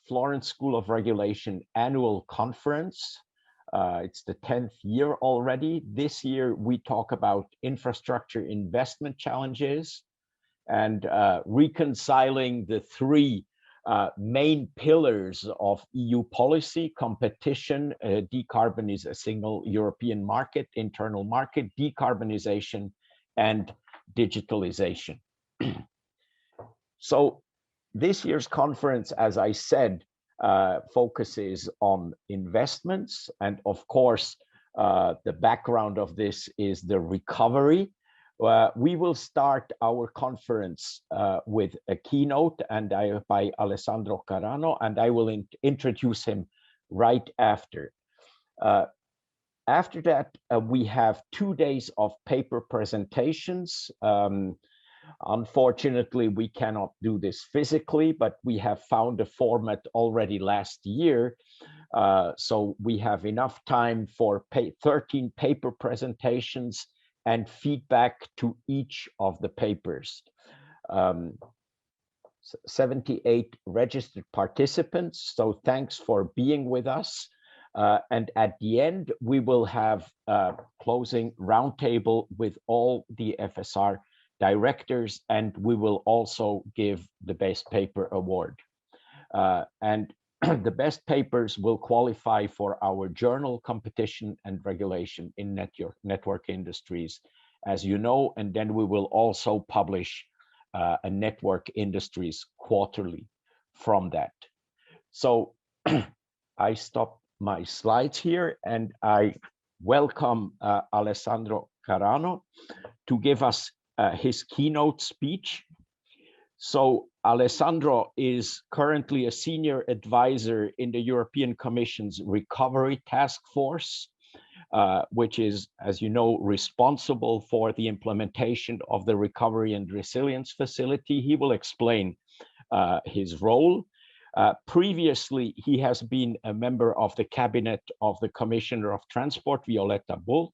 Florence School of Regulation annual conference. It's the 10th year already. This year, we talk about infrastructure investment challenges and reconciling the three main pillars of EU policy: competition, decarbonization, a single European market, internal market, decarbonization, and digitalization. So this year's conference, as I said, focuses on investments. And of course, the background of this is the recovery. We will start our conference with a keynote by Alessandro Carano, and I will introduce him right after. After that, we have 2 days of paper presentations. Unfortunately, we cannot do this physically, but we have found a format already last year. So we have enough time for 13 paper presentations and feedback to each of the papers. 78 registered participants, so thanks for being with us. And at the end, we will have a closing roundtable with all the FSR directors, and we will also give the best paper award. And the best papers will qualify for our journal competition and regulation in network industries, as you know, and then we will also publish a network industries quarterly from that. So I stop my slides here and I welcome Alessandro Carano to give us his keynote speech. So Alessandro is currently a senior advisor in the European Commission's Recovery Taskforce, which is, as you know, responsible for the implementation of the Recovery and Resilience Facility. He will explain his role. Previously, he has been a member of the cabinet of the Commissioner of Transport, Violeta Bulc,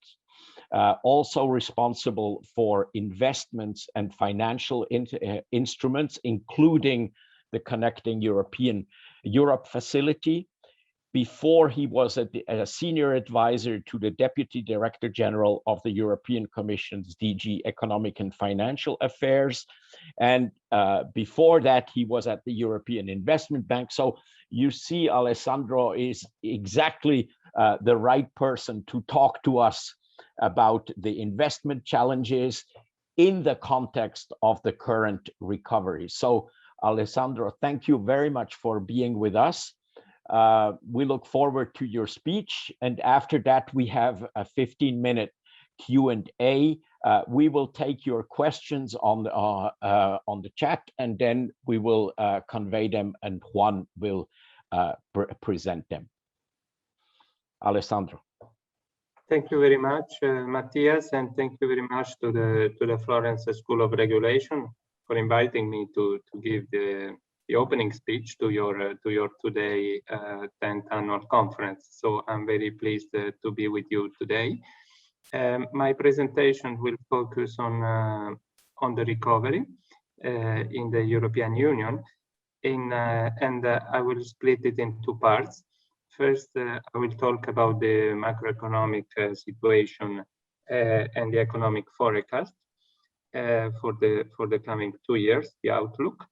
also responsible for investments and financial instruments, including the Connecting Europe facility. Before, he was a senior advisor to the Deputy Director General of the European Commission's DG Economic and Financial Affairs. And before that, he was at the European Investment Bank. So you see, Alessandro is exactly the right person to talk to us about the investment challenges in the context of the current recovery. So Alessandro, thank you very much for being with us. We look forward to your speech, and after that we have a 15-minute Q&A. We will take your questions on the chat, and then we will convey them, and Juan will present them. Alessandro. Thank you very much, Matthias, and thank you very much to the Florence School of Regulation for inviting me to give the opening speech to your today 10th annual conference. So I'm very pleased to be with you today. My presentation will focus on the recovery in the European Union, and I will split it in 2 parts. First, I will talk about the macroeconomic situation and the economic forecast for the coming 2 years, the outlook.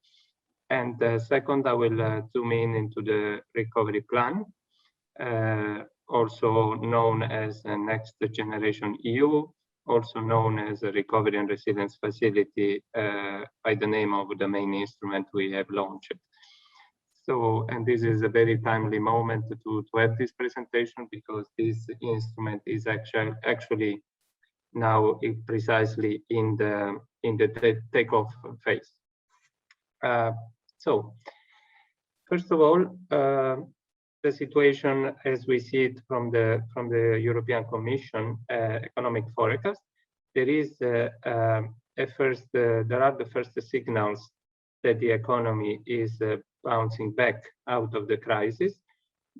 And second, I will zoom in into the recovery plan, also known as the Next Generation EU, also known as the Recovery and Resilience Facility by the name of the main instrument we have launched. So, and this is a very timely moment to have this presentation, because this instrument is actually now precisely in the takeoff phase. So, first of all, the situation as we see it from the European Commission economic forecast, there are the first signals that the economy is bouncing back out of the crisis.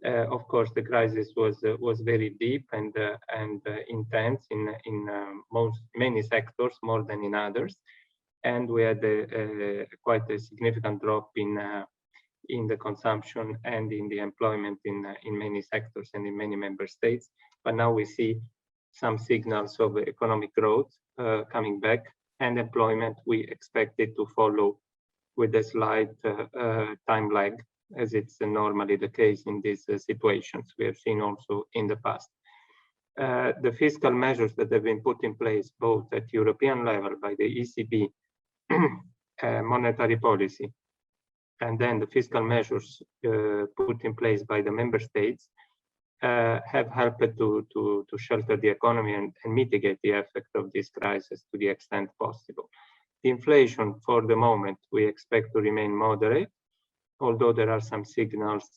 Of course, the crisis was very deep and intense in many sectors, more than in others, and we had quite a significant drop in in the consumption and in the employment in many sectors and in many member states. But now we see some signals of economic growth coming back, and employment we expect it to follow with a slight time lag, as it's normally the case in these situations we have seen also in the past. The fiscal measures that have been put in place both at European level by the ECB, monetary policy, and then the fiscal measures put in place by the member states have helped to shelter the economy and mitigate the effect of this crisis to the extent possible. The inflation for the moment we expect to remain moderate, although there are some signals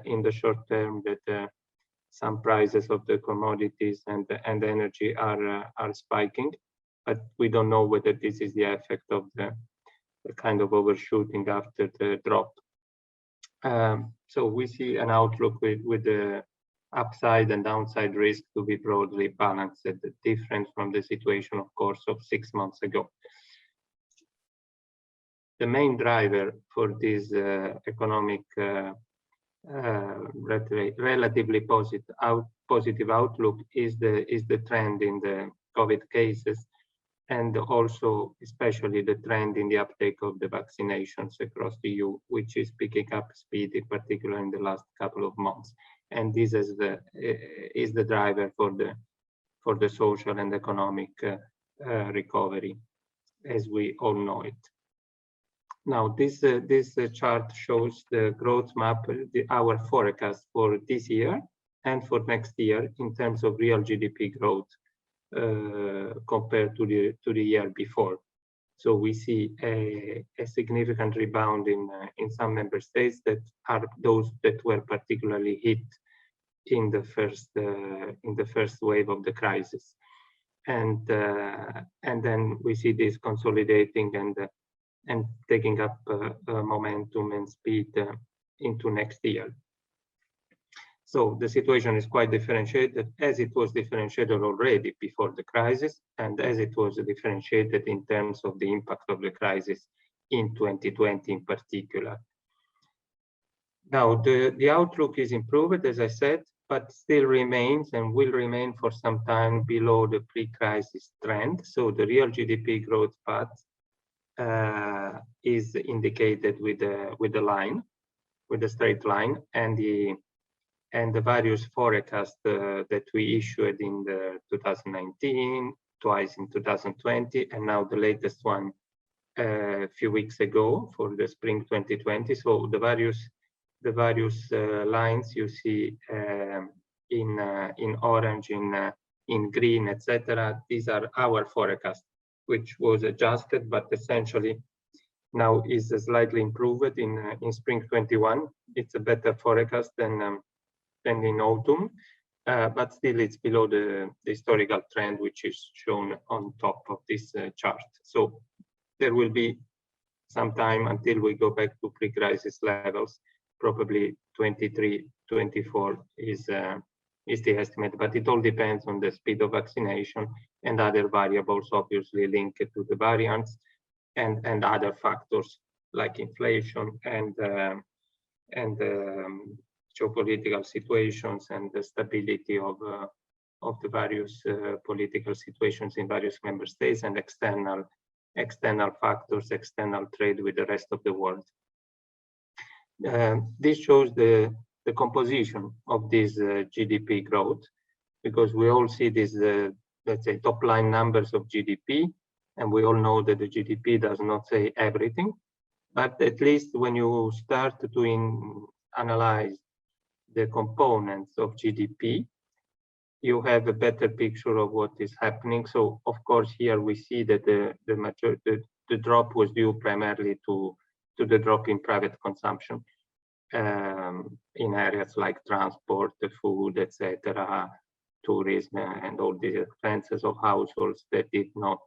in the short term that some prices of the commodities and energy are spiking, but we don't know whether this is the effect of the kind of overshooting after the drop. So we see an outlook with the upside and downside risk to be broadly balanced, different from the situation, of course, of 6 months ago. The main driver for this economic relatively positive outlook is the trend in the COVID cases, and also especially the trend in the uptake of the vaccinations across the EU, which is picking up speed, in particular in the last couple of months. And this is the driver for the social and economic recovery, as we all know it. Now, this chart shows the growth map, our forecast for this year and for next year in terms of real GDP growth compared to the year before. So we see a significant rebound in some member states that are those that were particularly hit in the first wave of the crisis, and then we see this consolidating and taking up momentum and speed into next year. So the situation is quite differentiated, as it was differentiated already before the crisis, and as it was differentiated in terms of the impact of the crisis in 2020 in particular. Now, the outlook is improved, as I said, but still remains and will remain for some time below the pre-crisis trend. So the real GDP growth path is indicated with the line, with the straight line, and the various forecasts that we issued in 2019, twice in 2020, and now the latest one a few weeks ago for the spring 2020. So the various lines you see in orange, in green, etc. These are our forecast, which was adjusted, but essentially now is slightly improved in spring 21. It's a better forecast than in autumn, but still it's below the historical trend, which is shown on top of this chart. So there will be some time until we go back to pre-crisis levels. Probably 23, 24 is the estimate, but it all depends on the speed of vaccination and other variables, obviously linked to the variants and other factors like inflation and geopolitical situations and the stability of the various political situations in various member states and external factors, external trade with the rest of the world. This shows the composition of this GDP growth, because we all see these, let's say, top line numbers of GDP, and we all know that the GDP does not say everything, but at least when you start to analyze the components of GDP, you have a better picture of what is happening. So, of course, here we see that the drop was due primarily to the drop in private consumption in areas like transport, food, etc., tourism, and all the expenses of households that did not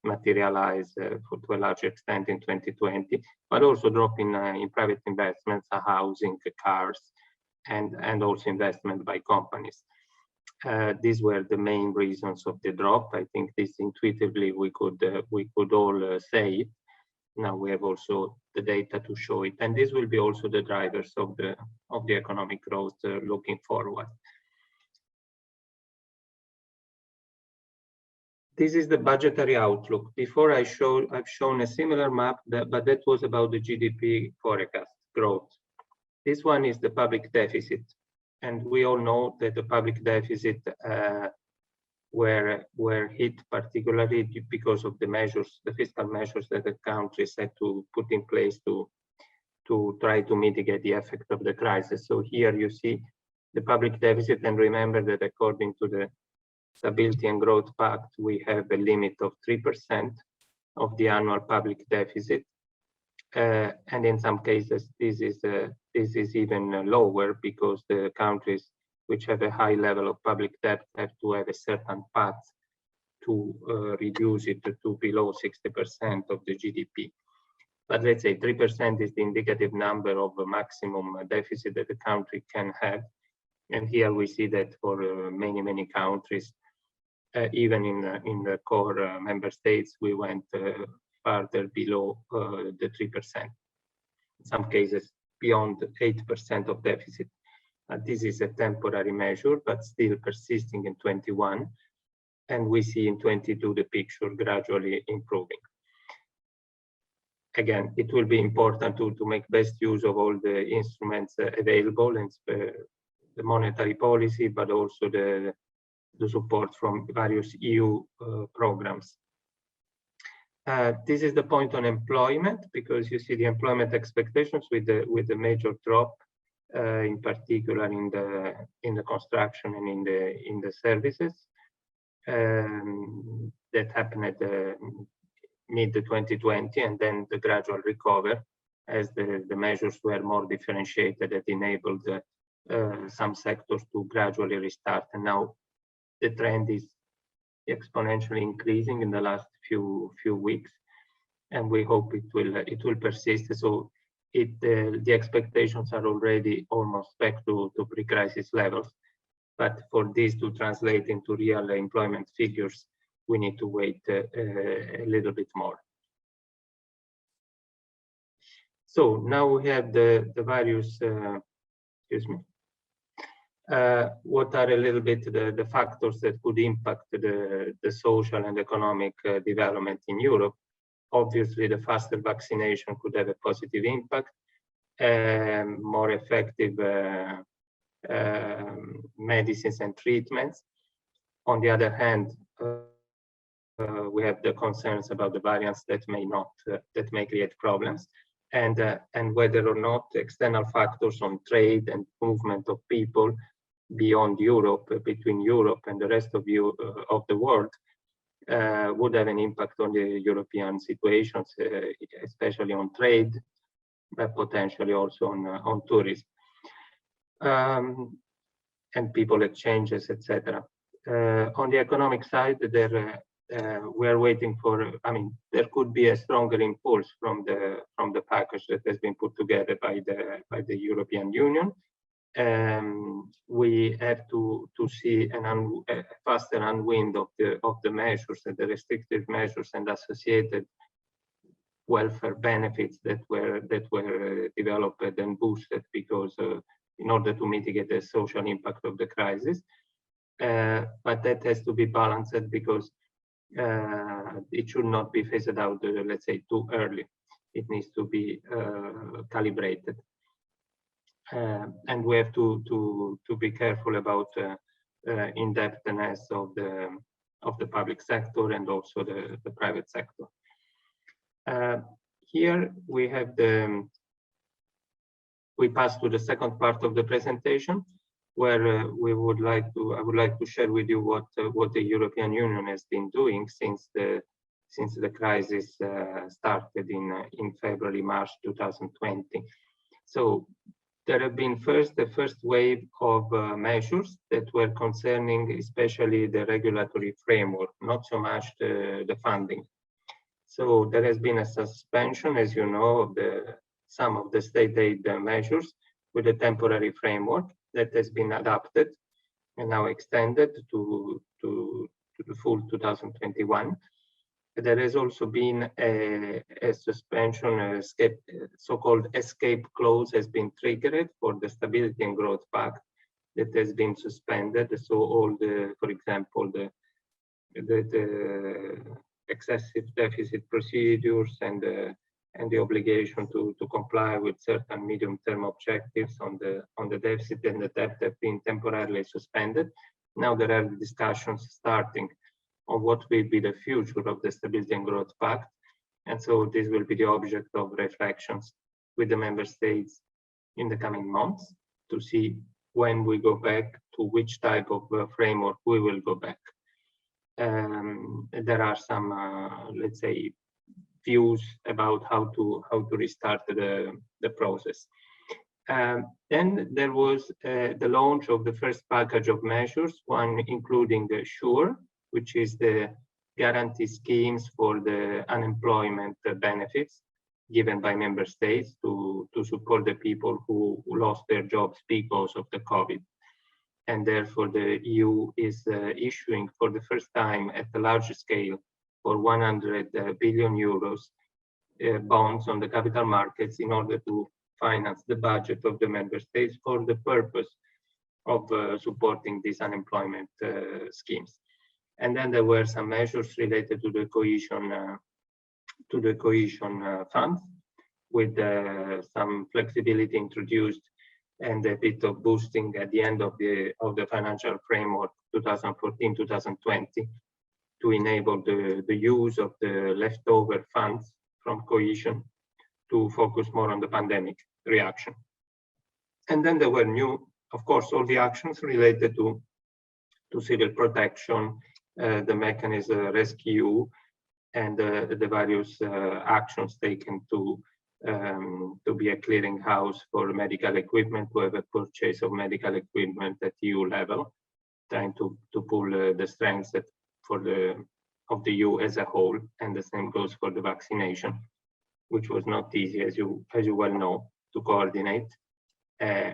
materialize to a large extent in 2020, but also drop in private investments, housing, cars, and also investment by companies. These were the main reasons of the drop. I think this intuitively we could all say. now we have also the data to show it, and this will be also the drivers of the economic growth looking forward. This is the budgetary outlook. Before I've shown a similar map, but that was about the GDP forecast growth. This one is the public deficit, and we all know that the public deficit were hit particularly because of the measures, the fiscal measures that the countries had to put in place to try to mitigate the effect of the crisis. So here you see the public deficit, and remember that according to the Stability and Growth Pact, we have a limit of 3% of the annual public deficit, and in some cases this is even lower, because the countries which have a high level of public debt have to have a certain path to reduce it to below 60% of the GDP. But let's say 3% is the indicative number of a maximum deficit that a country can have, and here we see that for many countries, even in the core member states, we went further below the 3%. In some cases, beyond 8% of deficit. This is a temporary measure, but still persisting in 21, and we see in 22 the picture gradually improving. Again, it will be important to make best use of all the instruments available, and the monetary policy, but also the support from various EU programs. This is the point on employment, because you see the employment expectations with the major drop, in particular in the construction and in the services, that happened at mid 2020, and then the gradual recover as the measures were more differentiated, that enabled some sectors to gradually restart. And now the trend is exponentially increasing in the last few weeks, and we hope it will persist. So the expectations are already almost back to pre-crisis levels, but for this to translate into real employment figures, we need to wait a little bit more. So now we have the various, excuse me, what are a little bit the factors that could impact the social and economic development in Europe. Obviously, the faster vaccination could have a positive impact, more effective medicines and treatments. On the other hand, we have the concerns about the variants that may create problems, and whether or not external factors on trade and movement of people beyond Europe, between Europe and the rest of the world, would have an impact on the European situations, especially on trade, but potentially also on tourism, and people exchanges, etc. On the economic side, we are waiting for, there could be a stronger impulse from the package that has been put together by the European Union. We have to see a faster unwind of the measures and the restrictive measures and associated welfare benefits that were developed and boosted because in order to mitigate the social impact of the crisis. But that has to be balanced, because it should not be phased out, let's say, too early. It needs to be calibrated. And we have to be careful about indebtedness of the public sector and also the private sector. Here we have we pass to the second part of the presentation, where I would like to share with you what the European Union has been doing since the crisis started in February, March 2020. So there have been the first wave of measures that were concerning especially the regulatory framework, not so much the funding. So there has been a suspension, as you know, of some of the state aid measures with a temporary framework that has been adapted and now extended to the full 2021. there has also been a suspension, so-called escape clause has been triggered for the Stability and Growth Pact that has been suspended. So all the, for example, the excessive deficit procedures and the obligation to comply with certain medium-term objectives on the deficit and the debt have been temporarily suspended. Now there are discussions starting on what will be the future of the Stability and Growth Pact, and so this will be the object of reflections with the member states in the coming months to see when we go back, to which type of framework we will go back. There are some, let's say, views about how to restart the process. Then there was the launch of the first package of measures, one including the SURE, which is the guarantee schemes for the unemployment benefits given by member states to support the people who lost their jobs because of the COVID. And therefore the EU is issuing for the first time at a large scale for 100 billion euros bonds on the capital markets in order to finance the budget of the member states for the purpose of supporting these unemployment schemes. And then there were some measures related to the cohesion funds, with some flexibility introduced and a bit of boosting at the end of the financial framework 2014-2020 to enable the use of the leftover funds from cohesion to focus more on the pandemic reaction. And then there were new, of course, all the actions related to civil protection, the mechanism rescue, and the various actions taken to be a clearinghouse for medical equipment, to have a purchase of medical equipment at EU level, trying to pull the strengths of the EU as a whole, and the same goes for the vaccination, which was not easy, as you well know, to coordinate,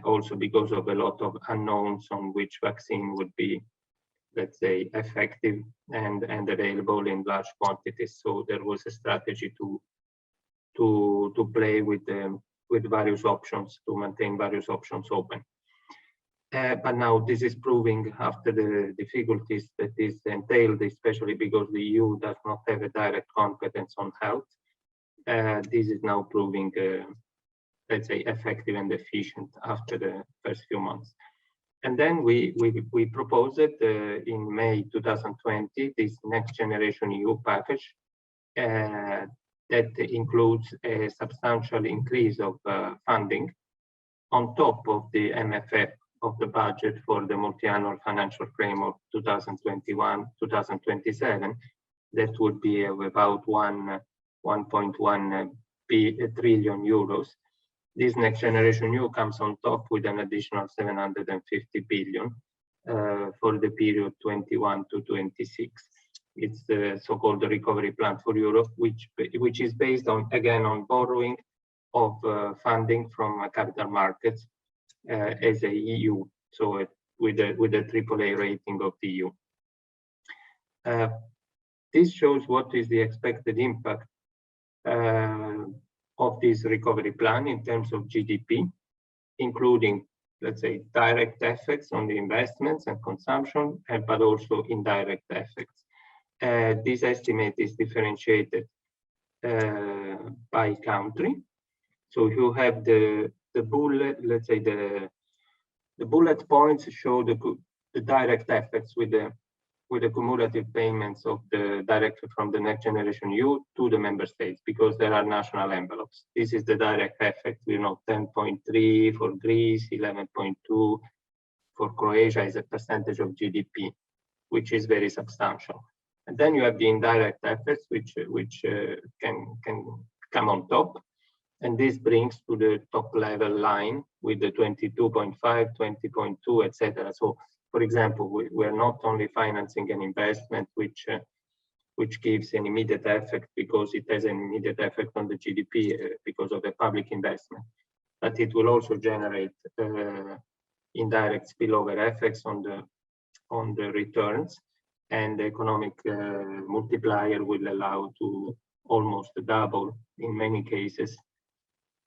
also because of a lot of unknowns on which vaccine would be, let's say, effective and available in large quantities. So there was a strategy to play with various options, to maintain various options open. But now this is proving, after the difficulties that is entailed, especially because the EU does not have a direct competence on health, this is now proving, let's say, effective and efficient after the first few months. And then we proposed it in May 2020, this Next Generation EU package that includes a substantial increase of funding on top of the MFF of the budget for the multi-annual financial framework 2021-2027, that would be of about 1.1 trillion euros. This Next Generation EU comes on top with an additional 750 billion for the period 21 to 26. It's the so-called Recovery Plan for Europe, which is based on, again, on borrowing of funding from capital markets as a EU, so with a AAA rating of the EU. This shows what is the expected impact of this recovery plan in terms of GDP, including, let's say, direct effects on the investments and consumption, but also indirect effects. This estimate is differentiated by country. So you have the bullet, let's say the bullet points show the direct effects with the cumulative payments of the directly from the Next Generation EU to the member states, because there are national envelopes. This is the direct effect, 10.3 for Greece, 11.2 for Croatia as a percentage of GDP, which is very substantial. And then you have the indirect effects, which can come on top. And this brings to the top level line with the 22.5, 20.2, etc. So, for example, we are not only financing an investment which gives an immediate effect because it has an immediate effect on the GDP because of the public investment, but it will also generate indirect spillover effects on the returns, and the economic multiplier will allow to almost double, in many cases,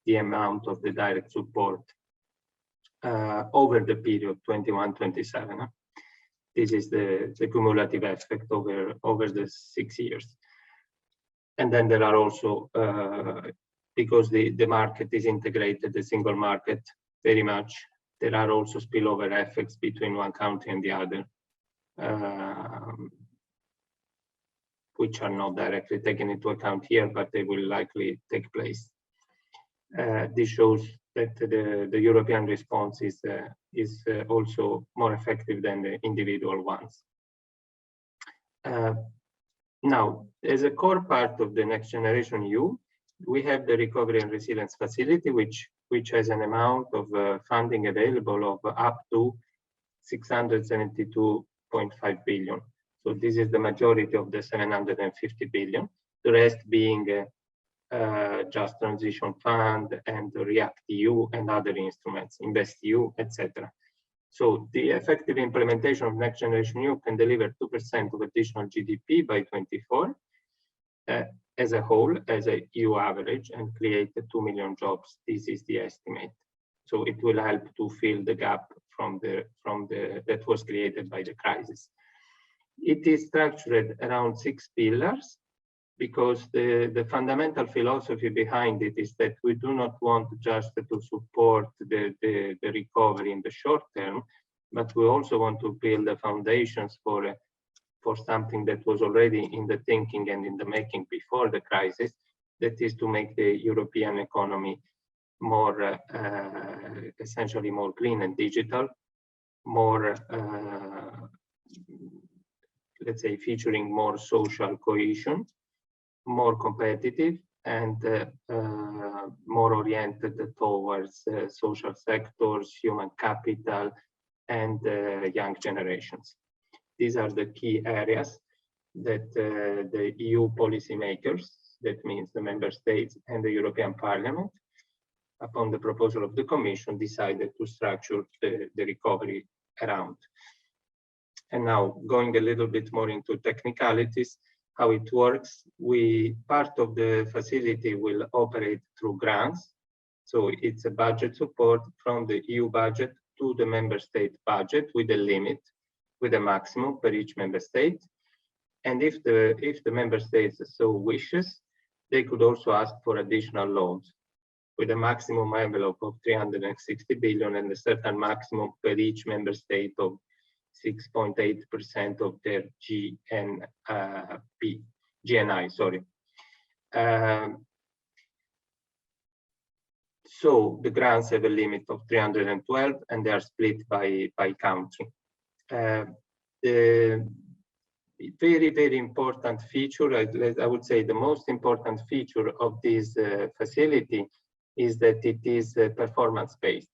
the amount of the direct support over the period 21-27. This is the cumulative effect over the 6 years. And then there are also, because the market is integrated, the single market very much, there are also spillover effects between one country and the other, which are not directly taken into account here, but they will likely take place. This shows that the European response is also more effective than the individual ones. Now, as a core part of the Next Generation EU, we have the Recovery and Resilience Facility, which has an amount of funding available of up to 672.5 billion. So this is the majority of the 750 billion, the rest being Just Transition Fund and REACT-EU and other instruments, InvestEU, etc. So the effective implementation of Next Generation EU can deliver 2% of additional GDP by 24 as a whole, as a EU average, and create 2 million jobs. This is the estimate. So it will help to fill the gap that was created by the crisis. It is structured around 6 pillars, because the fundamental philosophy behind it is that we do not want just to support the recovery in the short term, but we also want to build the foundations for something that was already in the thinking and in the making before the crisis, that is to make the European economy more, essentially more green and digital, more, let's say, featuring more social cohesion, more competitive, and more oriented towards social sectors, human capital, and young generations. These are the key areas that the EU policymakers, that means the member states and the European Parliament, upon the proposal of the Commission, decided to structure the recovery around. And now, going a little bit more into technicalities, how it works, part of the facility will operate through grants. So it's a budget support from the EU budget to the member state budget with a limit, with a maximum per each member state. And if the member states so wishes, they could also ask for additional loans with a maximum envelope of 360 billion and a certain maximum per each member state of 6.8% of their GNI, sorry. So the grants have a limit of 312 and they are split by country. The very, very important feature, I would say the most important feature of this facility is that it is performance-based.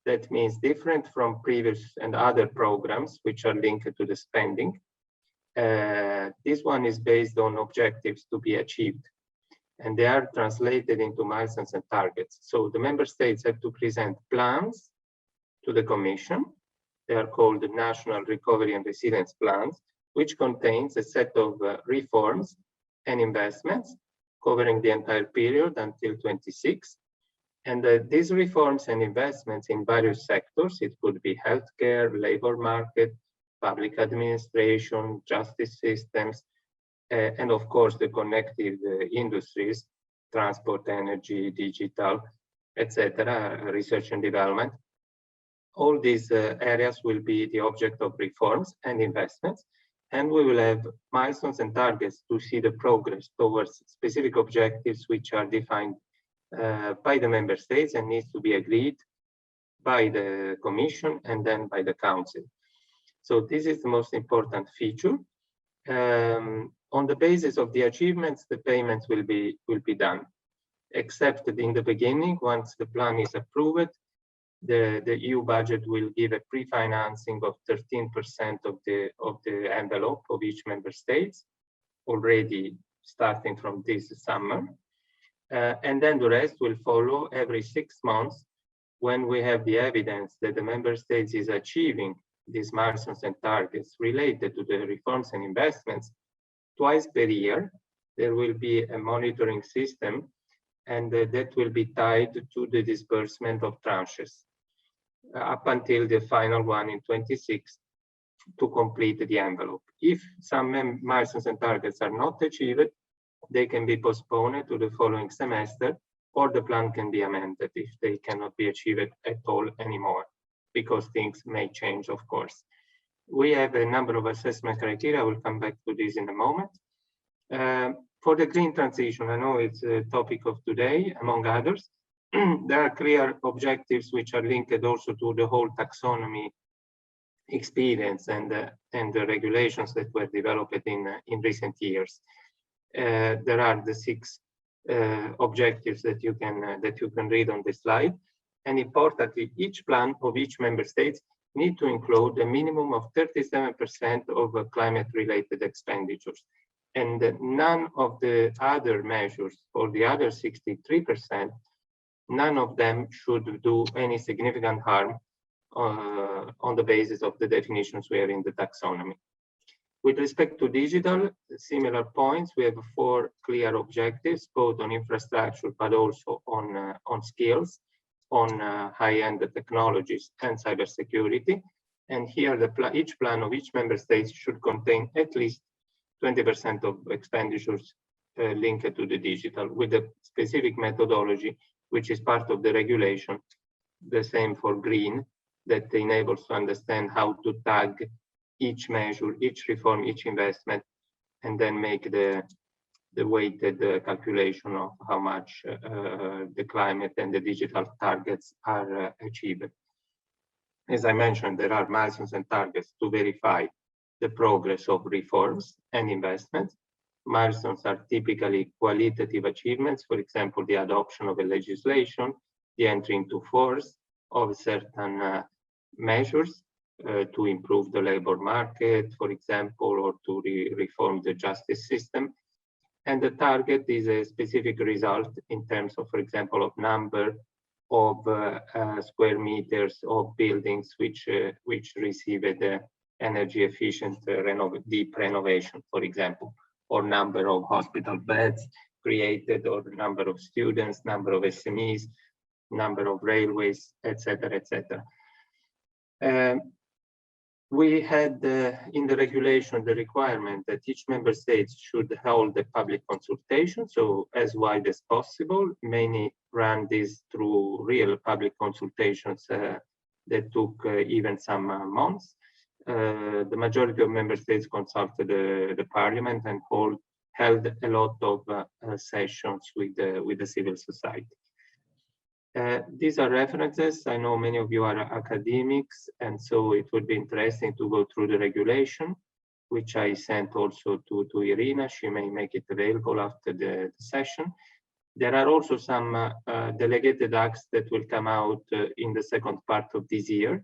That means different from previous and other programs which are linked to the spending. This one is based on objectives to be achieved, and they are translated into milestones and targets. So the member states have to present plans to the Commission. They are called the National Recovery and Resilience Plans, which contains a set of reforms and investments covering the entire period until 26. And these reforms and investments in various sectors, it could be healthcare, labor market, public administration, justice systems, and of course the connected industries, transport, energy, digital, etc., research and development. All these areas will be the object of reforms and investments, and we will have milestones and targets to see the progress towards specific objectives which are defined by the member states and needs to be agreed by the Commission and then by the Council. So this is the most important feature. On the basis of the achievements, the payments will be done, except that in the beginning, once the plan is approved, the EU budget will give a pre-financing of 13% of the envelope of each member states, already starting from this summer. And then the rest will follow every 6 months when we have the evidence that the member states is achieving these milestones and targets related to the reforms and investments twice per year. There will be a monitoring system, and that will be tied to the disbursement of tranches up until the final one in 26 to complete the envelope. If some milestones and targets are not achieved, they can be postponed to the following semester, or the plan can be amended if they cannot be achieved at all anymore, because things may change, of course. We have a number of assessment criteria. I will come back to this in a moment. For the green transition, I know it's a topic of today, among others. There are clear objectives which are linked also to the whole taxonomy experience and the regulations that were developed in recent years. There are the 6 objectives that you can read on this slide. And importantly, each plan of each member state need to include a minimum of 37% of climate-related expenditures. And none of the other measures, for the other 63%, none of them should do any significant harm on the basis of the definitions we have in the taxonomy. With respect to digital, similar points, we have 4 clear objectives, both on infrastructure, but also on skills, on high-end technologies and cybersecurity. And here, each plan of each member state should contain at least 20% of expenditures linked to the digital, with a specific methodology, which is part of the regulation, the same for green, that enables to understand how to tag each measure, each reform, each investment, and then make the weighted calculation of how much the climate and the digital targets are achieved. As I mentioned, there are milestones and targets to verify the progress of reforms and investments. Milestones are typically qualitative achievements, for example, the adoption of a legislation, the entry into force of certain measures to improve the labor market, for example, or to reform the justice system. And the target is a specific result in terms of, for example, of number of square meters of buildings which received energy efficient deep renovation, for example, or number of hospital beds created, or number of students, number of SMEs, number of railways, etc., etc. We had in the regulation the requirement that each member state should hold a public consultation, so as wide as possible. Many ran this through real public consultations that took even some months. The majority of member states consulted the parliament and held a lot of sessions with the civil society. These are references. I know many of you are academics, and so it would be interesting to go through the regulation, which I sent also to Irina. She may make it available after the session. There are also some delegated acts that will come out in the second part of this year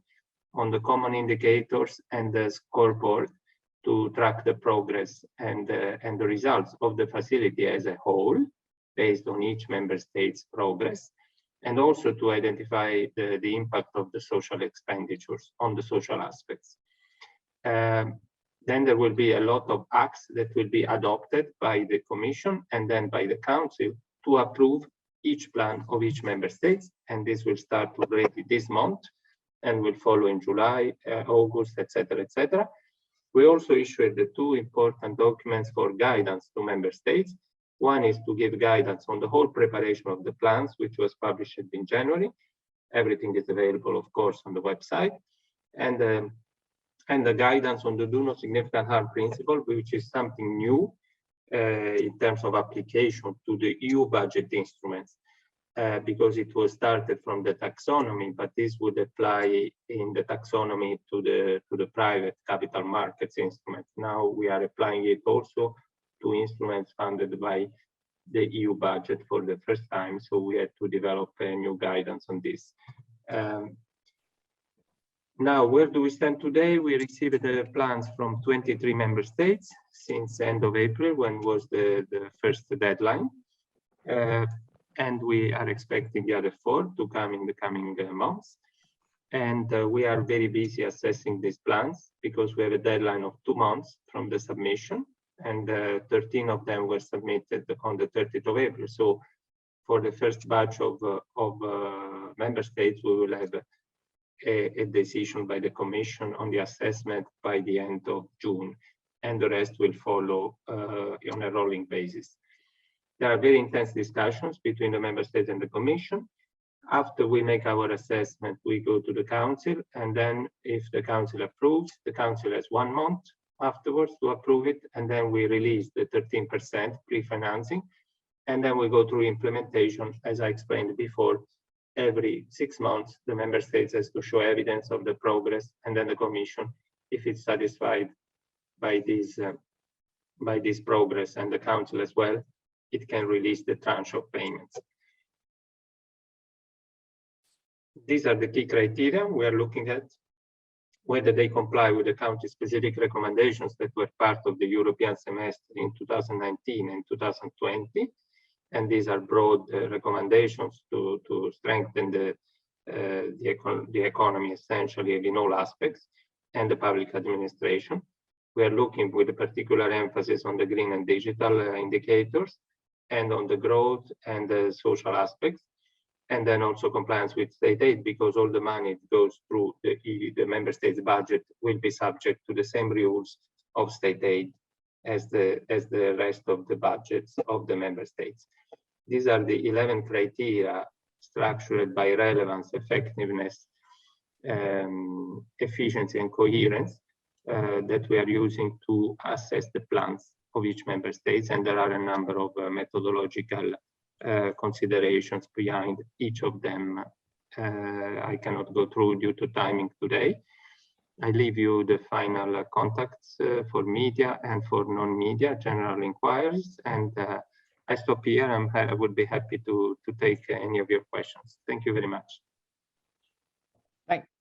on the common indicators and the scoreboard to track the progress and the results of the facility as a whole, based on each member state's progress, and also to identify the impact of the social expenditures on the social aspects. Then there will be a lot of acts that will be adopted by the Commission and then by the Council to approve each plan of each member state, and this will start already this month and will follow in July, August, etc., etc. We also issued the 2 important documents for guidance to member states. One is to give guidance on the whole preparation of the plans, which was published in January. Everything is available, of course, on the website. And the guidance on the do no significant harm principle, which is something new in terms of application to the EU budget instruments, because it was started from the taxonomy, but this would apply in the taxonomy to the private capital markets instruments. Now we are applying it also to instruments funded by the EU budget for the first time, so we had to develop a new guidance on this. Now, where do we stand today? We received the plans from 23 member states since end of April, when was the first deadline. And we are expecting the other 4 to come in the coming months. And we are very busy assessing these plans because we have a deadline of 2 months from the submission, and 13 of them were submitted on the 30th of April. So for the first batch of member states, we will have a decision by the Commission on the assessment by the end of June, and the rest will follow on a rolling basis. There are very intense discussions between the member states and the Commission. After we make our assessment, we go to the Council, and then if the Council approves, the Council has 1 month afterwards to approve it, and then we release the 13% pre-financing, and then we go through implementation. As I explained before, every 6 months, the member states has to show evidence of the progress, and then the Commission, if it's satisfied by this progress, and the Council as well, it can release the tranche of payments. These are the key criteria we are looking at, whether they comply with the country-specific recommendations that were part of the European semester in 2019 and 2020. And these are broad recommendations to strengthen the economy, essentially in all aspects, and the public administration. We are looking with a particular emphasis on the green and digital indicators, and on the growth and the social aspects, and then also compliance with state aid, because all the money that goes through the member states budget will be subject to the same rules of state aid as the rest of the budgets of the member states. These are the 11 criteria structured by relevance, effectiveness, efficiency, and coherence that we are using to assess the plans of each member states, and there are a number of methodological considerations behind each of them. I cannot go through due to timing today. I leave you the final contacts for media and for non-media general inquiries, and I stop here. I would be happy to take any of your questions. Thank you very much.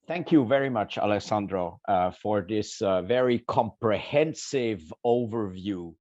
Thank you very much, Alessandro, for this very comprehensive overview